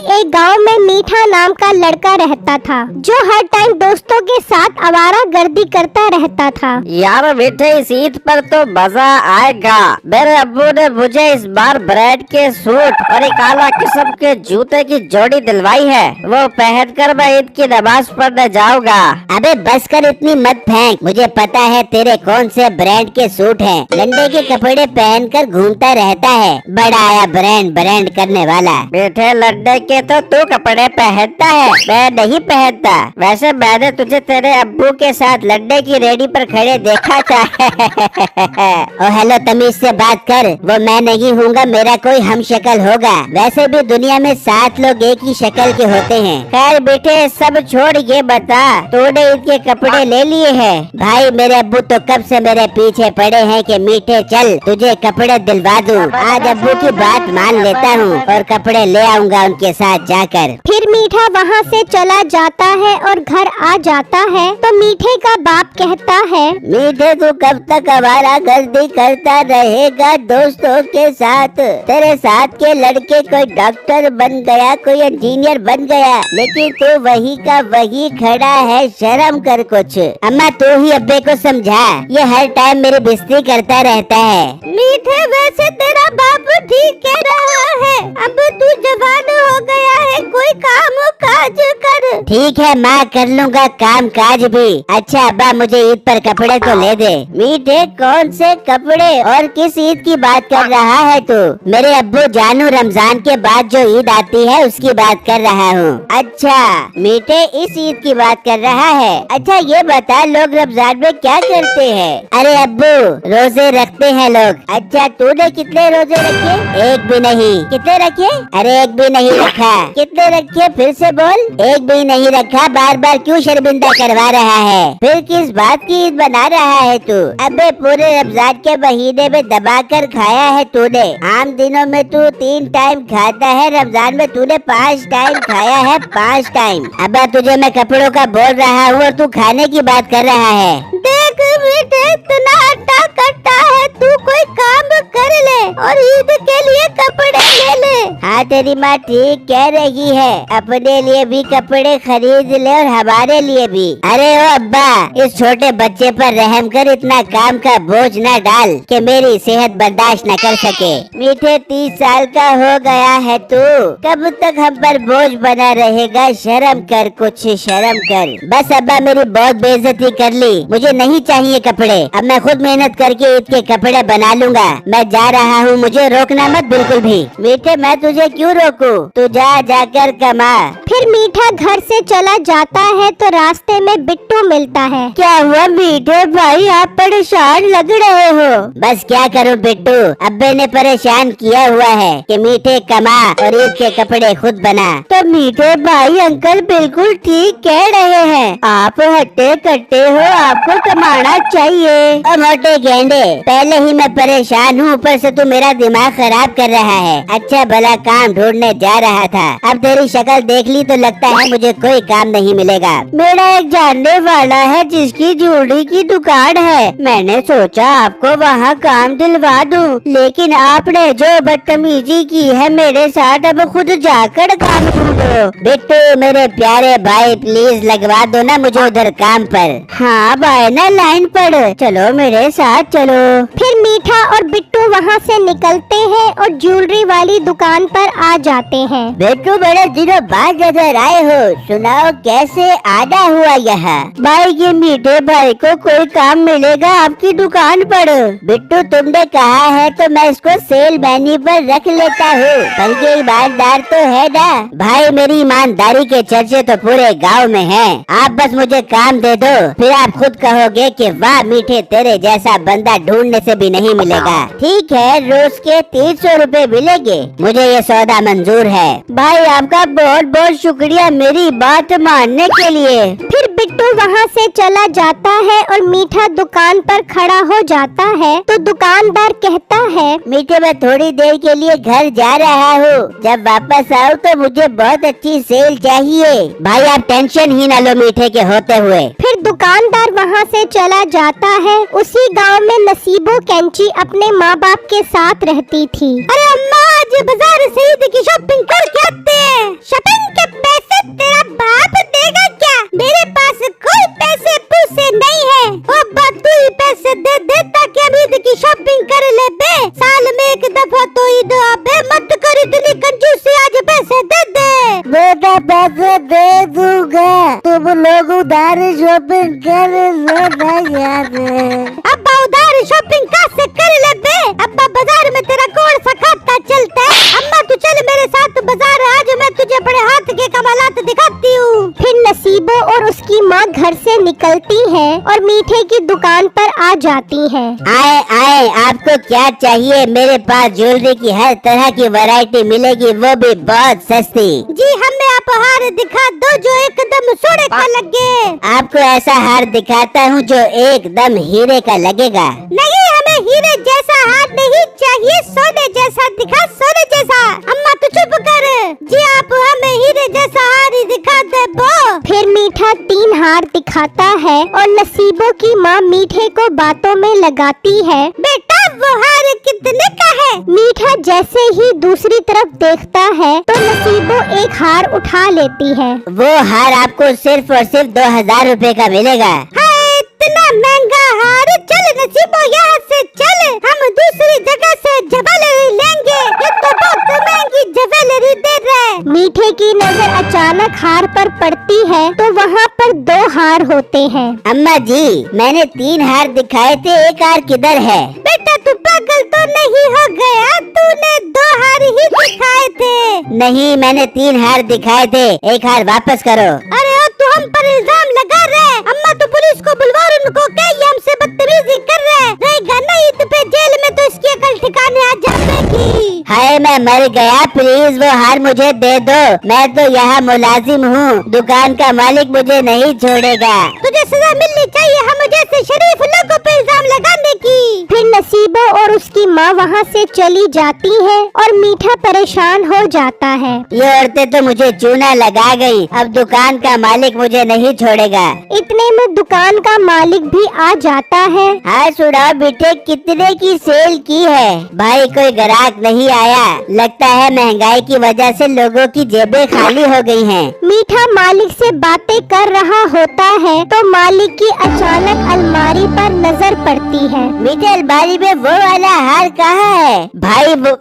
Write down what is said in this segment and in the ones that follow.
एक गांव में मीठा नाम का लड़का रहता था, जो हर टाइम दोस्तों के साथ आवारागर्दी करता रहता था। यार मीठे, इस ईद पर तो मजा आएगा। मेरे अब्बू ने मुझे इस बार ब्रांड के सूट और एक आला किस्म के जूते की जोड़ी दिलवाई है। वो पहनकर मैं ईद की नमाज पढ़ने जाऊंगा। अबे बस कर, इतनी मत फेंक। मुझे पता है तेरे कौन से ब्रांड के सूट हैं। लंडे के कपड़े पहनकर घूमता रहता है, बड़ा आया ब्रांड करने वाला। मीठे लड्डे के तो तू कपड़े पहनता है, मैं नहीं पहनता। वैसे मैंने तुझे तेरे अब्बू के साथ लड्डे की रेडी पर खड़े देखा था। ओ हेलो, तमीज से बात कर। वो मैं नहीं हूँगा, मेरा कोई हम शक्ल होगा। वैसे भी दुनिया में 7 लोग एक ही शक्ल के होते हैं। खैर बेटे, सब छोड़ ये बता, तूने ईद के कपड़े ले लिए हैं? भाई मेरे अब्बू तो कब से मेरे पीछे पड़े हैं कि मीठे चल तुझे कपड़े दिलवा दूं। आज अब्बू की बात मान लेता हूँ और कपड़े ले आऊंगा उनके साथ जाकर। फिर मीठा वहाँ से चला जाता है और घर आ जाता है तो मीठे का बाप कहता है, मीठे तू कब तक आवारागर्दी करता रहेगा दोस्तों के साथ? तेरे साथ के लड़के कोई डॉक्टर बन गया, कोई इंजीनियर बन गया, लेकिन तू वही का वही खड़ा है। शर्म कर कुछ। अम्मा तू ही अब्बे को समझा, ये हर टाइम मेरी बेइज्जती करता रहता है। मीठे वैसे तेरा बाबू ठीक कह रहा है, अब तू जवान हो गया है, कोई काम काज कर। ठीक है माँ, कर लूँगा काम काज भी। अच्छा अब्बा, मुझे ईद पर कपड़े तो ले दे। मीठे कौन से कपड़े और किस ईद की बात कर रहा है तू? मेरे अब्बू जानू, रमजान के बाद जो ईद आती है उसकी बात कर रहा हूँ। अच्छा मीठे, इस ईद की बात कर रहा है। अच्छा ये बता, लोग रमजान में क्या करते हैं? अरे अब्बू, रोजे रखते हैं लोग। अच्छा तूने कितने रोजे रखे? एक भी नहीं। कितने रखे? अरे एक भी नहीं रखा। कितने रखे? फिर से बोल। एक भी नहीं रखा। बार बार क्यों शर्मिंदा करवा रहा है? फिर किस बात की ईद बना रहा है तू? अबे पूरे रमजान के महीने में दबा कर खाया है तूने। आम दिनों में तू 3 टाइम खाता है, रमजान में तूने 5 टाइम खाया है। 5 टाइम। अब तुझे मैं कपड़ों का बोल रहा हूँ और तू खाने की बात कर रहा है। देख बेटे, इतना अट्टा कट्टा है, तू कोई काम कर ले और ईद के लिए कपड़े ले ले। हाँ तेरी माँ ठीक कह रही है, अपने लिए भी कपड़े खरीद ले और हमारे लिए भी। अरे ओ अब्बा, इस छोटे बच्चे पर रहम कर, इतना काम का बोझ न डाल कि मेरी सेहत बर्दाश्त न कर सके। मीठे 30 साल का हो गया है तू, कब तक हम पर बोझ बना रहेगा? शर्म कर कुछ, शर्म कर। बस अब्बा, मेरी बहुत बेइज्जती कर ली, मुझे नहीं चाहिए कपड़े। अब मैं खुद मेहनत करके ईद के कपड़े बना लूंगा। मैं जा रहा हूँ, मुझे रोकना मत बिल्कुल भी। मीठे मैं तुझे क्यों रोकूं? तू जाकर कमा। फिर मीठा घर से चला जाता है तो रास्ते में बिट्टू मिलता है। क्या हुआ मीठे भाई, आप परेशान लग रहे हो? बस क्या करूं बिट्टू, अब्बे ने परेशान किया हुआ है कि मीठे कमा और ईद के कपड़े खुद बना। तो मीठे भाई अंकल बिल्कुल ठीक कह रहे हैं, आप हट्टे कट्टे हो, आपको कमाना चाहिए। और मोटे गेंडे, पहले ही मैं परेशान हूँ, ऊपर से तू मेरा दिमाग खराब कर रहा है। अच्छा भला काम ढूंढने जा रहा था, अब तेरी शक्ल देख ली तो लगता है मुझे कोई काम नहीं मिलेगा। मेरा एक जानने वाला है जिसकी ज्वेलरी की दुकान है, मैंने सोचा आपको वहाँ काम दिलवा दूं, लेकिन आपने जो बदतमीजी की है मेरे साथ, अब खुद जाकर काम ढूंढो। बिट्टू मेरे प्यारे भाई, प्लीज लगवा दो ना मुझे उधर काम पर। हाँ भाई ना, लाइन पर चलो, मेरे साथ चलो। फिर मीठा और बिट्टू वहाँ से निकलते हैं और ज्वेलरी वाली दुकान पर आ जाते हैं। बिट्टू बड़े दिनों बाद नजर आए हो, सुनाओ कैसे आना हुआ यहाँ? भाई ये मीठे भाई को कोई काम मिलेगा आपकी दुकान पर? बिट्टू तुमने कहा है तो मैं इसको सेल मेन्यू पर रख लेता हूँ, बल्कि ईमानदार तो है ना भाई। मेरी ईमानदारी के चर्चे तो पूरे गांव में हैं। आप बस मुझे काम दे दो, फिर आप खुद कहोगे कि वाह मीठे, तेरे जैसा बंदा ढूंढने से भी नहीं मिलेगा। ठीक है, रोज के 300 रुपए मिलेंगे, मुझे ये सौदा मंजूर है। भाई आपका बहुत बहुत शुक्रिया मेरी बात मानने के लिए। फिर बिट्टू वहाँ से चला जाता है और मीठा दुकान पर खड़ा हो जाता है तो दुकानदार कहता है, मीठे मैं थोड़ी देर के लिए घर जा रहा हूँ, जब वापस आऊँ तो मुझे बहुत अच्छी सेल चाहिए। भाई आप टेंशन ही न लो मीठे के होते हुए। फिर दुकानदार वहाँ से चला जाता है। उसी गांव में नसीबो कैंची अपने माँ बाप के साथ रहती थी। अरे अम्मा, आज बाजार से ईद की शॉपिंग करके आते हैं। पैसे दे दे। बेटा पैसे दे दूंगा, तुम लोग उधार शॉपिंग कर लेना याद। अब्बा उधार शॉपिंग कहाँ से कर ले बे? अब्बा बाजार में तेरा कौन सा खाता चलता है? अम्मा तू चल मेरे साथ बाजार, आज मैं तुझे बड़े हाथ के कमालात दिखाती हूँ। फिर नसीबो और उसकी माँ घर से निकलती हैं और मीठे की दुकान पर आ जाती हैं। आए आए, आपको क्या चाहिए? मेरे पास ज्वेलरी की हर तरह की वैरायटी मिलेगी, वो भी बहुत सस्ती। जी हमें आप हार दिखा दो जो एकदम सोने का लगे। आपको ऐसा हार दिखाता हूँ जो एकदम हीरे का लगेगा। नहीं हमें हीरे जैसा हार नहीं चाहिए, सोने जैसा दिखा, सोने जैसा। अम्मा तू चुप कर। जी आप हमें हीरे जैसा हार ही दिखा दे बो। फिर मीठा 3 हार दिखाता है और नसीबो की माँ मीठे को बातों में लगाती है। बेटा वो हार कितने का है? मीठा जैसे ही दूसरी तरफ देखता है तो नसीबो एक हार उठा लेती है। वो हार आपको सिर्फ और सिर्फ 2000 रुपए का मिलेगा। हाय इतना महंगा हार। चल नसीबो यहाँ से चल, हम दूसरी जगह से ज्वेलरी लेंगे, ये तो बहुत महंगी ज्वेलरी दे रहा है। मीठे की नजर अचानक हार पर पड़ती है तो वहाँ पर 2 हार होते हैं। अम्मा जी, मैंने 3 हार दिखाए थे, एक हार किधर है? बेटा तू पागल तो नहीं हो गया? तूने 2 हार ही दिखाए थे। नहीं, मैंने 3 हार दिखाए थे, एक हार वापस करो। अरे तू हम पर इल्जाम लगा रहे हैं। अम्मा तो पुलिस को बुलवा उनको क्या, ये हमसे बदतमीजी कर रहे हैं। रहेगा नहीं तो फिर जेल में तो इसकी अकल ठिकाने आ जाएगी। हाय मैं मर गया, प्लीज वो हार मुझे दे दो। मैं तो यहाँ मुलाजिम हूँ, दुकान का मालिक मुझे नहीं छोड़ेगा। तुझे सजा मिलनी चाहिए हम जैसे शरीफ लोगों पे इल्जाम लगाने की। फिर नसीबो और उसकी माँ वहाँ से चली जाती है और मीठा परेशान हो जाता है। ये औरतें तो मुझे चूना लगा गई, अब दुकान का मालिक मुझे नहीं छोड़ेगा। इतने में दुकान का मालिक भी आ जाता है। हाँ सुनाओ बेटे, कितने की सेल की है? भाई कोई ग्राहक नहीं आया, लगता है महंगाई की वजह से लोगों की जेबें खाली हो गई हैं। मीठा मालिक से बातें कर रहा होता है तो मालिक की अचानक अलमारी पर नजर पड़ती है। मीठे अलमारी में वो वाला हार कहाँ है? भाई वो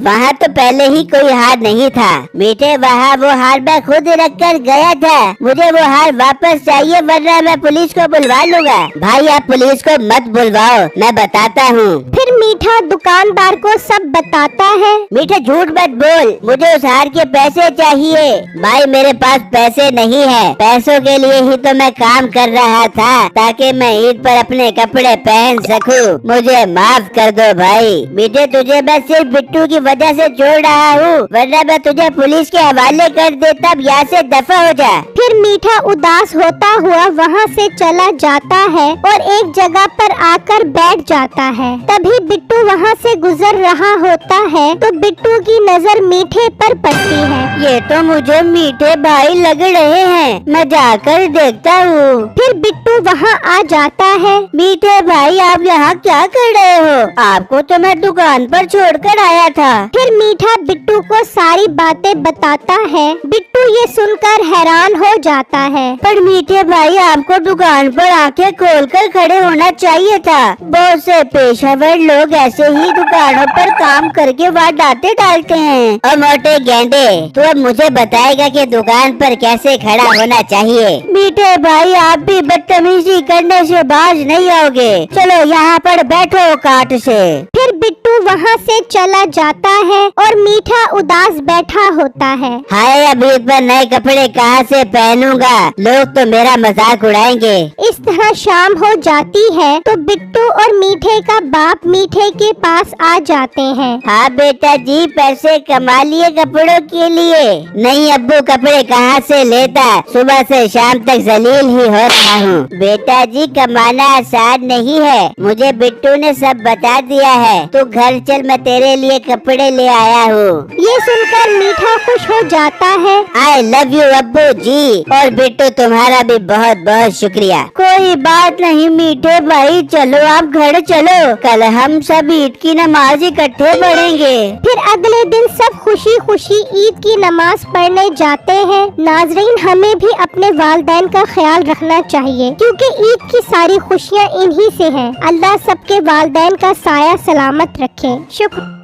वहाँ तो पहले ही कोई हार नहीं था। मीठे वहाँ वो हार मैं खुद रख कर गया था, मुझे वो हार वापस चाहिए वरना मैं पुलिस को बुलवा लूँगा। भाई आप पुलिस को मत बुलवाओ, मैं बताता हूँ। फिर मीठा दुकानदार को सब बताता है। मीठा झूठ मत बोल, मुझे उस हार के पैसे चाहिए। भाई मेरे पास पैसे नहीं है, पैसों के लिए ही तो मैं काम कर रहा था ताकि मैं ईद पर अपने कपड़े पहन सकूं। मुझे माफ कर दो भाई। मीठे तुझे मैं सिर्फ बिट्टू की वजह से छोड़ रहा हूँ, वरना मैं तुझे पुलिस के हवाले कर देता। अब यहाँ से दफा हो जा। फिर मीठा उदास होता हुआ वहाँ से चला जाता है और एक जगह पर आकर बैठ जाता है। तभी बिट्टू वहाँ से गुजर रहा होता है तो बिट्टू की नजर मीठे पर पड़ती है। ये तो मुझे मीठे भाई लग रहे हैं, मैं जाकर देखता हूँ। फिर बिट्टू वहाँ आ जाता है। मीठे भाई आप यहाँ क्या कर रहे हो? आपको तो मैं दुकान पर छोड़कर आया था। फिर मीठा बिट्टू को सारी बातें बताता है। बिट्टू ये सुनकर हैरान हो जाता है। पर मीठे भाई आपको दुकान पर आके खोलकर खड़े होना चाहिए था। बहुत से पेशेवर लोग ऐसे ही दुकानों पर काम करके वारदातें डालते हैं। और मोटे गेंडे, तू अब मुझे बताएगा कि दुकान पर कैसे खड़ा होना चाहिए। मीठे भाई आप भी बदतमीजी करने से बाज नहीं आओगे, चलो यहाँ पर बैठो काट से। फिर बिट्टू वहाँ से चला जाता है और मीठा उदास बैठा होता है। हाय अभी पर नए कपड़े कहाँ से पहनूंगा, लोग तो मेरा मजाक उड़ाएंगे। इस तरह शाम हो जाती है तो बिट्टू और मीठे का बाप मीठे के पास आ जाते हैं। हाँ बेटा जी, पैसे कमा लिए कपड़ों के लिए? नहीं अब्बू, कपड़े कहाँ से लेता, सुबह से शाम तक जलील ही हो रहा हूँ। बेटा जी कमाना आसान नहीं है, मुझे बिट्टू ने सब बता दिया है। तू घर चल, मैं तेरे लिए कपड़े ले आया हूँ। ये सुनकर मीठा खुश हो जाता है। आई लव यू अब्बू जी, और बिट्टू तुम्हारा भी बहुत बहुत शुक्रिया। कोई बात नहीं मीठे भाई, चलो आप घर चलो, कल हम सब ईद की नमाज इकट्ठे पढ़ेंगे। फिर अगले दिन सब खुशी खुशी ईद की नमाज पढ़ने जाते हैं। नाजरीन, हमें भी अपने वालिदैन का ख्याल रखना चाहिए क्योंकि ईद की सारी खुशियाँ इन्हीं से हैं। अल्लाह सबके वालिदैन का साया सलामत रखे। शुक्र।